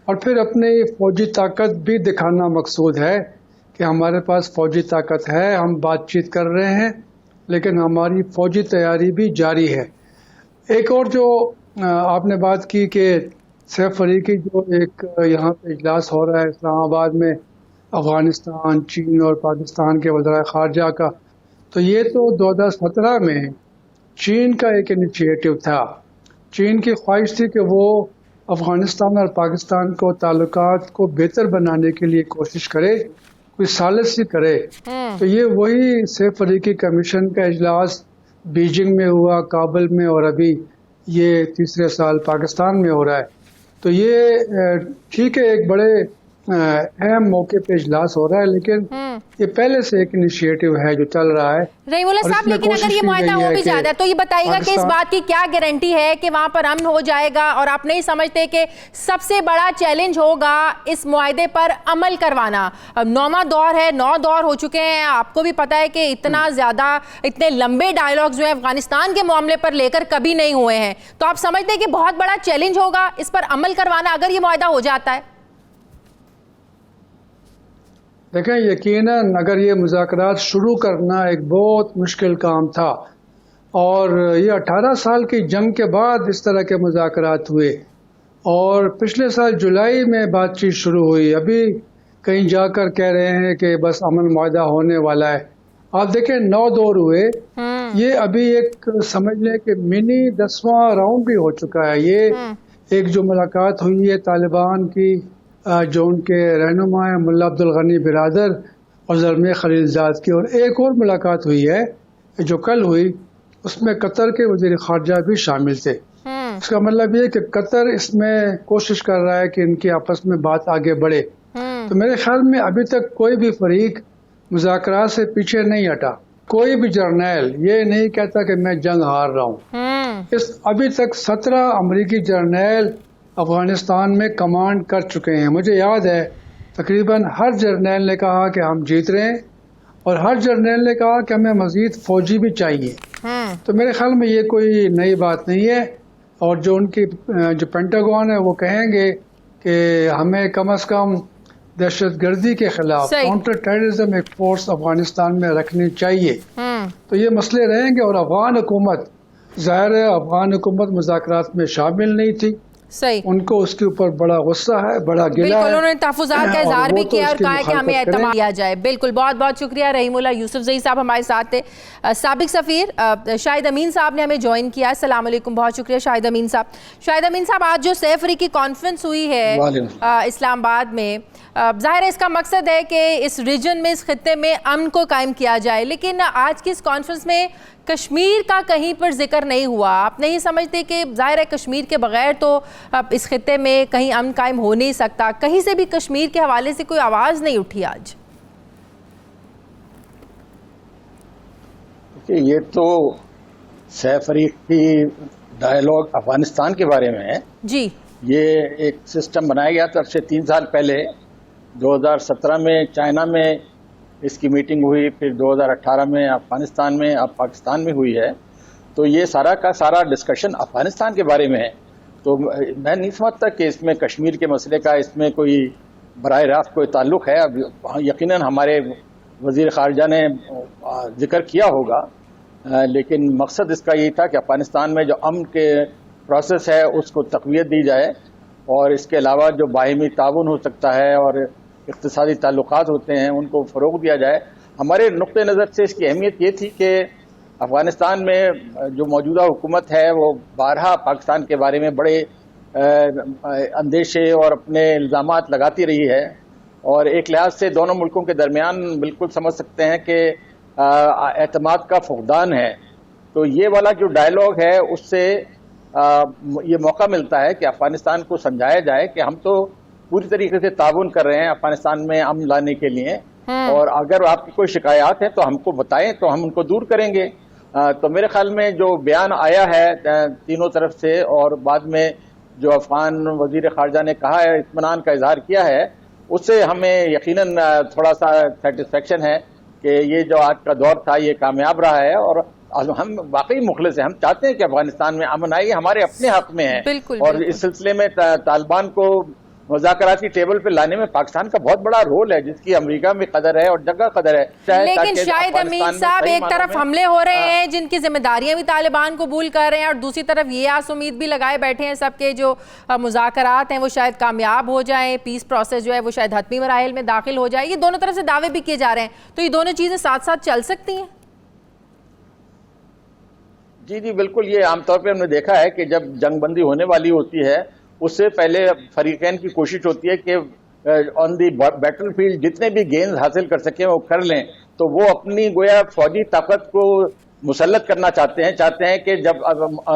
और फिर अपनी फ़ौजी ताकत भी दिखाना मकसूद है कि हमारे पास फौजी ताकत है, हम बातचीत कर रहे हैं, लेकिन हमारी फौजी तैयारी भी जारी है। एक और जो आपने बात की कि सैफ फरीकी जो एक यहाँ पे इजलास हो रहा है इस्लामाबाद में अफगानिस्तान, चीन और पाकिस्तान के वज़राए ख़ारजा का, तो ये तो 2017 में चीन का एक इनिशिएटिव था। चीन की ख्वाहिश थी कि वो अफगानिस्तान और पाकिस्तान को ताल्लुकात को बेहतर बनाने के लिए कोशिश करे, कोई सालिश ही करे। तो ये वही सैफ फरीकी कमीशन का इजलास बीजिंग में हुआ, काबुल में, और अभी ये तीसरे साल पाकिस्तान में हो रहा है। तो ये ठीक है, एक बड़े अहम मौके पे इजलास हो रहा है, लेकिन ये पहले से एक इनिशिएटिव है जो चल रहा है। रहीमुल्लाह साहब, लेकिन अगर ये मुआहदा हो भी जाता है तो ये बताइएगा कि इस बात की क्या गारंटी है कि वहां पर अमन हो जाएगा? और आप नहीं समझते कि सबसे बड़ा चैलेंज होगा इस मुआहदे पर अमल करवाना? 9वां दौर है, 9 दौर हो चुके हैं, आपको भी पता है कि इतना ज्यादा, इतने लंबे डायलॉग जो है अफगानिस्तान के मामले पर लेकर कभी नहीं हुए हैं। तो आप समझते हैं कि बहुत बड़ा चैलेंज होगा इस पर अमल करवाना अगर ये मुआहदा हो जाता है? देखें, यकीनन अगर ये मुज़ाकरात शुरू करना एक बहुत मुश्किल काम था, और ये 18 साल की जंग के बाद इस तरह के मुज़ाकरात हुए, और पिछले साल जुलाई में बातचीत शुरू हुई। अभी कहीं जाकर कह रहे हैं कि बस अमन मुआहदा होने वाला है। आप देखें, 9 दौर हुए, ये अभी एक समझ लें कि मिनी 10वां राउंड भी हो चुका है। ये एक जो मुलाकात हुई है तालिबान की, जो उनके रहनुमा है मुल्ला अब्दुल गनी बिरादर और ज़ल्मे खलीलजाद की, और एक और मुलाकात हुई है जो कल हुई, उसमें कतर के वज़ीर ख़ारजा भी शामिल थे। इसका मतलब ये कि कतर इसमें कोशिश कर रहा है कि इनकी आपस में बात आगे बढ़े। तो मेरे ख्याल में अभी तक कोई भी फरीक मुज़ाकरात से पीछे नहीं हटा। कोई भी जर्नैल ये नहीं कहता कि मैं जंग हार रहा हूँ। अभी तक 17 अमरीकी जर्नैल अफगानिस्तान में कमांड कर चुके हैं। मुझे याद है तकरीबन हर जर्नैल ने कहा कि हम जीत रहे हैं, और हर जर्नैल ने कहा कि हमें मजीद फौजी भी चाहिए। तो मेरे ख्याल में ये कोई नई बात नहीं है, और जो उनकी जो पेंटागन है वो कहेंगे कि हमें कम से कम दहशतगर्दी के खिलाफ काउंटर टेररिज्म एक फोर्स अफगानिस्तान में रखनी चाहिए। तो ये मसले रहेंगे, और अफगान हुकूमत, ज़ाहिर है अफगान हुकूमत मुज़ाकरात में शामिल नहीं थी, सही, उनको उसके ऊपर बड़ा गुस्सा है, बड़ा गिला है। उन्होंने तहफ़्फ़ुज़ात का इज़हार भी किया और कहा है कि हमें एतमाद किया जाए। बिल्कुल, बहुत बहुत शुक्रिया। रहीमुल्लाह यूसुफजई साहब हमारे साथ थे। साबिक सफ़ीर शाहिद अमीन साहब ने हमें ज्वाइन किया। अस्सलाम वालेकुम, बहुत शुक्रिया शाहिद अमीन साहब। शाहिद अमीन साहब, आज जो सैफ फरीकी कॉन्फ्रेंस हुई है इस्लामाबाद में, ज़ाहिर है इसका मकसद है कि इस रीजन में, इस खित्ते में अमन को कायम किया जाए, लेकिन आज की इस कॉन्फ्रेंस में कश्मीर का कहीं पर जिक्र नहीं हुआ। आप नहीं समझते कि ज़ाहिर है कश्मीर के बगैर तो इस खित्ते में कहीं अमन कायम हो नहीं सकता? कहीं से भी कश्मीर के हवाले से कोई आवाज़ नहीं उठी आज। ये तो सैफ फरीकी डायलॉग अफगानिस्तान के बारे में है जी। ये एक सिस्टम बनाया गया था से 3 साल पहले 2017 में चाइना में इसकी मीटिंग हुई, फिर 2018 में अफगानिस्तान में, अब पाकिस्तान में हुई है। तो ये सारा का सारा डिस्कशन अफगानिस्तान के बारे में है। तो मैं नहीं समझता कि इसमें कश्मीर के मसले का इसमें कोई बराह रास्त कोई ताल्लुक है। अब यकीनन हमारे वज़ीर ख़ारजा ने जिक्र किया होगा, लेकिन मकसद इसका यही था कि अफगानिस्तान में जो अमन के प्रोसेस है उसको तक़वियत दी जाए, और इसके अलावा जो बाहिमी ताउन हो सकता है और इक़्तिसादी ताल्लुकात होते हैं उनको फ़रोग़ दिया जाए। हमारे नुक़्ते नज़र से इसकी अहमियत ये थी कि अफ़गानिस्तान में जो मौजूदा हुकूमत है वो बारहा पाकिस्तान के बारे में बड़े अंदेशे और अपने इल्ज़ामात लगाती रही है, और एक लिहाज से दोनों मुल्कों के दरमियान बिल्कुल समझ सकते हैं कि एतमाद का फुक़दान है। तो ये वाला जो डायलॉग है उससे ये मौका मिलता है कि अफ़गानिस्तान को समझाया जाए कि हम तो पूरी तरीके से ताउन कर रहे हैं अफगानिस्तान में अमन लाने के लिए, और अगर आपकी कोई शिकायत है तो हमको बताएं तो हम उनको दूर करेंगे। तो मेरे ख्याल में जो बयान आया है तीनों तरफ से, और बाद में जो अफगान वजीर खारजा ने कहा है, इत्मीनान का इजहार किया है, उससे हमें यकीनन थोड़ा सा सेटिस्फेक्शन है कि ये जो आज का दौर था ये कामयाब रहा है, और हम वाकई मुखलिस हैं। हम चाहते हैं कि अफगानिस्तान में अमन आए, हमारे अपने हक में है। और इस सिलसिले में तालिबान को मुज़ाकरात की टेबल पे लाने में पाकिस्तान का बहुत बड़ा रोल है, जिसकी अमेरिका में कदर है और जगह कदर है। लेकिन शाहिद अमीन साहब, एक तरफ हमले हो रहे हैं जिनकी जिम्मेदारियां भी तालिबान कबूल कर रहे हैं, और दूसरी तरफ ये आस उम्मीद भी लगाए बैठे हैं सबके जो मुज़ाकरात हैं वो शायद कामयाब हो जाएं, पीस प्रोसेस जो है वो शायद हतमी मराहिल में दाखिल हो जाए। ये दोनों तरफ से दावे भी किए जा रहे हैं, तो ये दोनों चीजें साथ साथ चल सकती हैं? जी जी बिल्कुल। ये आमतौर पे हमने देखा है कि जब जंगबंदी होने वाली होती है उससे पहले फरीकैन की कोशिश होती है कि ऑन दी बैटलफील्ड जितने भी गेंस हासिल कर सकें वो कर लें, तो वो अपनी गोया फौजी ताकत को मुसल्लत करना चाहते हैं कि जब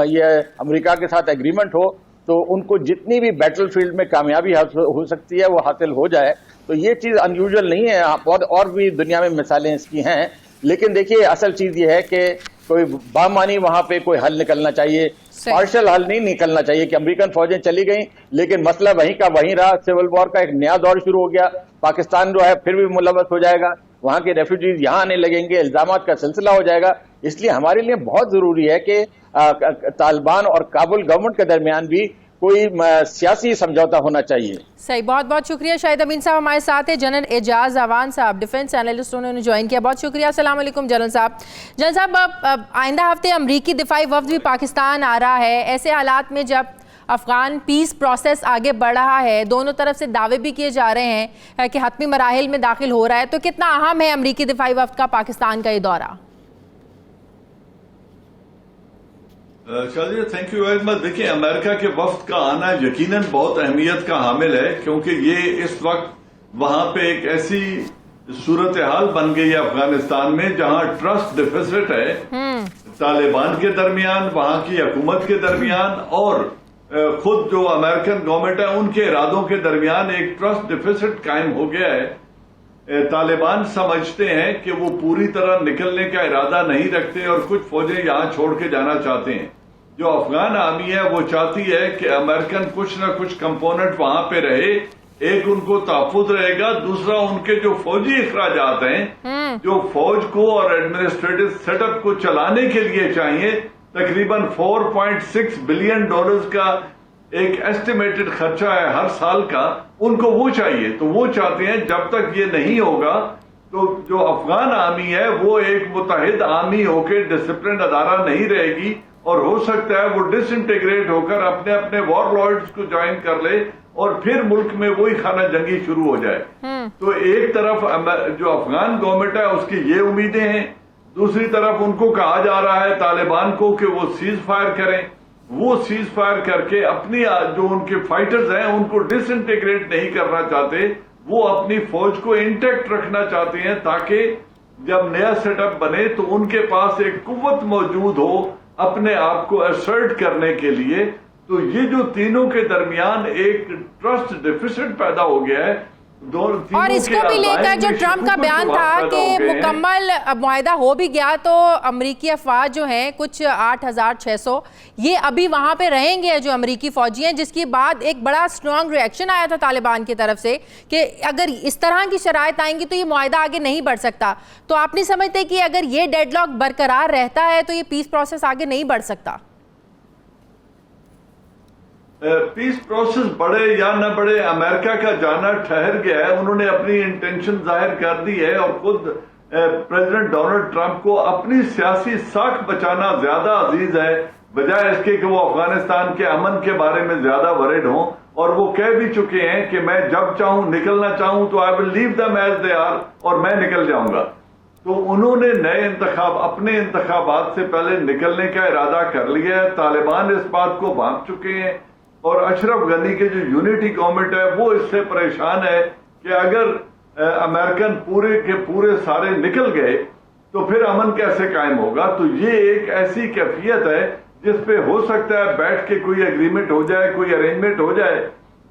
ये अमेरिका के साथ एग्रीमेंट हो तो उनको जितनी भी बैटलफील्ड में कामयाबी हो सकती है वो हासिल हो जाए। तो ये चीज़ अनयूजुअल नहीं है, और भी दुनिया में मिसालें इसकी हैं। लेकिन देखिए असल चीज़ ये है कि कोई बामानी वहां पे कोई हल निकलना चाहिए, पार्शल हल नहीं निकलना चाहिए कि अमेरिकन फौजें चली गई लेकिन मसला वहीं का वहीं रहा, सिविल वॉर का एक नया दौर शुरू हो गया, पाकिस्तान जो है फिर भी मुलव्वस हो जाएगा, वहां के रेफ्यूजीज यहाँ आने लगेंगे, इल्जामात का सिलसिला हो जाएगा। इसलिए हमारे लिए बहुत जरूरी है कि तालिबान और काबुल गवर्नमेंट के दरमियान भी कोई सियासी समझौता होना चाहिए। सही, बहुत बहुत शुक्रिया। शाहिद अमीन साहब हमारे साथ है, जनरल एजाज अवान साहब डिफेंस एनालिस्ट, उन्होंने ज्वाइन किया, बहुत शुक्रिया। अस्सलाम वालेकुम जनरल साहब। जनरल साहब, आइंदा हफ्ते अमरीकी दिफाई वफ्द भी पाकिस्तान आ रहा है, ऐसे हालात में जब अफगान पीस प्रोसेस आगे बढ़ रहा है, दोनों तरफ से दावे भी किए जा रहे हैं कि हतमी मराहिल में दाखिल हो रहा है, तो कितना अहम है अमरीकी दिफाई वफ्द का पाकिस्तान का ये दौरा? Shazia, thank you very much. देखिए, अमेरिका के वफ्द का आना यकीनन बहुत अहमियत का हामिल है, क्योंकि ये इस वक्त वहां पे एक ऐसी सूरत हाल बन गई है अफगानिस्तान में जहां ट्रस्ट डिफिसिट है तालिबान के दरमियान, वहां की हुकूमत के दरमियान और खुद जो अमेरिकन गवर्नमेंट है उनके इरादों के दरमियान एक ट्रस्ट डिफिसिट कायम हो गया है। तालिबान समझते हैं कि वो पूरी तरह निकलने का इरादा नहीं रखते और कुछ फौजें यहां छोड़ के जाना चाहते हैं। जो अफगान आर्मी है वो चाहती है कि अमेरिकन कुछ न कुछ कंपोनेंट वहां पे रहे, एक उनको तहफुज रहेगा, दूसरा उनके जो फौजी अखराजात हैं जो फौज को और एडमिनिस्ट्रेटिव सेटअप को चलाने के लिए चाहिए, तकरीबन $4.6 बिलियन का एक एस्टिमेटेड खर्चा है हर साल का, उनको वो चाहिए। तो वो चाहते हैं जब तक ये नहीं होगा तो जो अफगान आर्मी है वो एक मुत्तहिद आर्मी होकर डिसिप्लिन अदारा नहीं रहेगी और हो सकता है वो डिसइंटीग्रेट होकर अपने अपने वॉरलॉर्ड्स को ज्वाइन कर ले और फिर मुल्क में वही खाना जंगी शुरू हो जाए। तो एक तरफ जो अफगान गवर्नमेंट है उसकी ये उम्मीदें हैं, दूसरी तरफ उनको कहा जा रहा है तालिबान को कि वो सीज फायर करें। वो सीज फायर करके अपनी जो उनके फाइटर्स हैं उनको डिसइंटीग्रेट नहीं करना चाहते, वो अपनी फौज को इंटैक्ट रखना चाहते हैं ताकि जब नया सेटअप बने तो उनके पास एक कुव्वत मौजूद हो अपने आप को असर्ट करने के लिए। तो ये जो तीनों के दरमियान एक ट्रस्ट डिफिसिट पैदा हो गया है। और इसको भी लेकर जो ट्रंप का बयान था कि मुकम्मल मुआहदा हो भी गया तो अमरीकी अफवाज जो हैं कुछ 8,600 ये अभी वहां पे रहेंगे जो अमरीकी फौजी हैं, जिसके बाद एक बड़ा स्ट्रॉन्ग रिएक्शन आया था तालिबान की तरफ से कि अगर इस तरह की शराइत आएंगी तो ये मुआहदा आगे नहीं बढ़ सकता। तो आप नहीं समझते कि अगर ये डेडलॉक बरकरार रहता है तो ये पीस प्रोसेस आगे नहीं बढ़ सकता? पीस प्रोसेस बढ़े या न बढ़े, अमेरिका का जाना ठहर गया है। उन्होंने अपनी इंटेंशन जाहिर कर दी है और खुद प्रेसिडेंट डोनाल्ड ट्रंप को अपनी सियासी साख बचाना ज्यादा अजीज है बजाय इसके कि वो अफगानिस्तान के अमन के बारे में ज्यादा वरिड हों। और वो कह भी चुके हैं कि मैं जब चाहूं निकलना चाहूं तो I will leave them as they are और मैं निकल जाऊंगा। तो उन्होंने नए अपने इंतखाबात से पहले निकलने का इरादा कर लिया है। तालिबान इस बात को भांप चुके हैं और अशरफ गनी के जो यूनिटी गवर्नमेंट है वो इससे परेशान है कि अगर अमेरिकन पूरे के पूरे सारे निकल गए तो फिर अमन कैसे कायम होगा। तो ये एक ऐसी कैफियत है जिसपे हो सकता है बैठ के कोई एग्रीमेंट हो जाए, कोई अरेंजमेंट हो जाए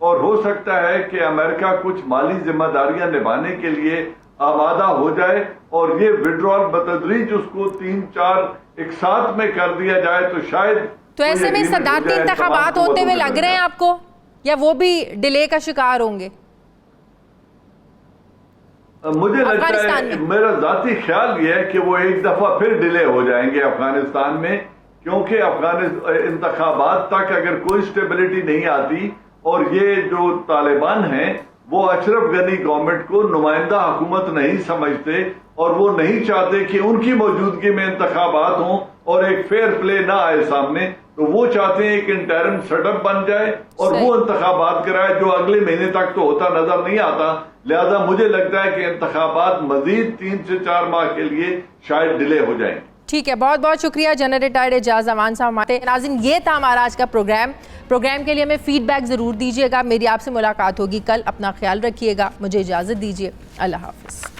और हो सकता है कि अमेरिका कुछ माली जिम्मेदारियां निभाने के लिए आमादा हो जाए और ये विड्रॉल बतदरीज उसको 3-4 एक साथ में कर दिया जाए तो शायद। तो ऐसे में सदारती इंतखाबात होते हुए लग रहे हैं आपको या वो भी डिले का शिकार होंगे? मुझे लगता है, मेरा जाती ख्याल ये है कि वो एक दफा फिर डिले हो जाएंगे अफगानिस्तान में, क्योंकि इंतखाबात तक अगर कोई स्टेबिलिटी नहीं आती और ये जो तालिबान हैं वो अशरफ गनी गवर्नमेंट को नुमाइंदा हुकूमत नहीं समझते और वो नहीं चाहते कि उनकी मौजूदगी में इंतखाबात हों और एक फेयर प्ले ना आए सामने। तो वो चाहते हैं एक इंटरिम सेटअप बन जाए और वो इंतखाबात कराए, जो अगले महीने तक तो होता नजर नहीं आता। लिहाजा मुझे लगता है कि इंतखाबात मजीद 3 से 4 माह के लिए शायद डिले हो जाएंगे। ठीक है, बहुत बहुत शुक्रिया जनरल रिटायर्ड एजाज अमान साहब। नाज़रीन, ये था हमारा आज का प्रोग्राम के लिए हमें फीडबैक ज़रूर दीजिएगा। मेरी आपसे मुलाकात होगी कल। अपना ख्याल रखिएगा, मुझे इजाज़त दीजिए। अल्लाह हाफ़िज़।